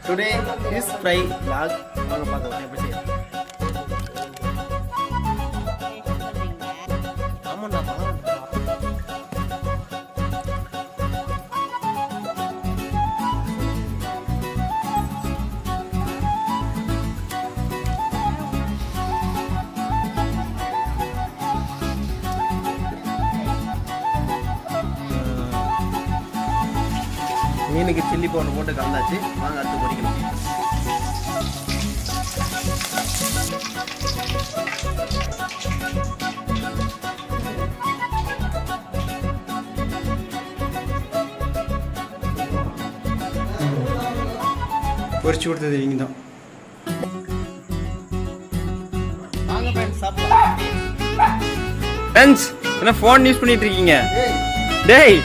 Today fish fry vlog வாங்க பார்க்கலாம் எப்படி செய்யலாம். ஆமாண்டா மீனுக்கு சில்லி பவுடர் போட்டு கலந்தாச்சு. வாங்க அடுத்து பொரிக்கணும். பொரிச்சு கொடுத்தது நீங்கள் தான். வாங்க ஃப்ரெண்ட்ஸ் சாப்பிடலாம். ஃப்ரெண்ட்ஸ் என்ன ஃபோன் யூஸ் பண்ணிட்டு இருக்கீங்க? டேய்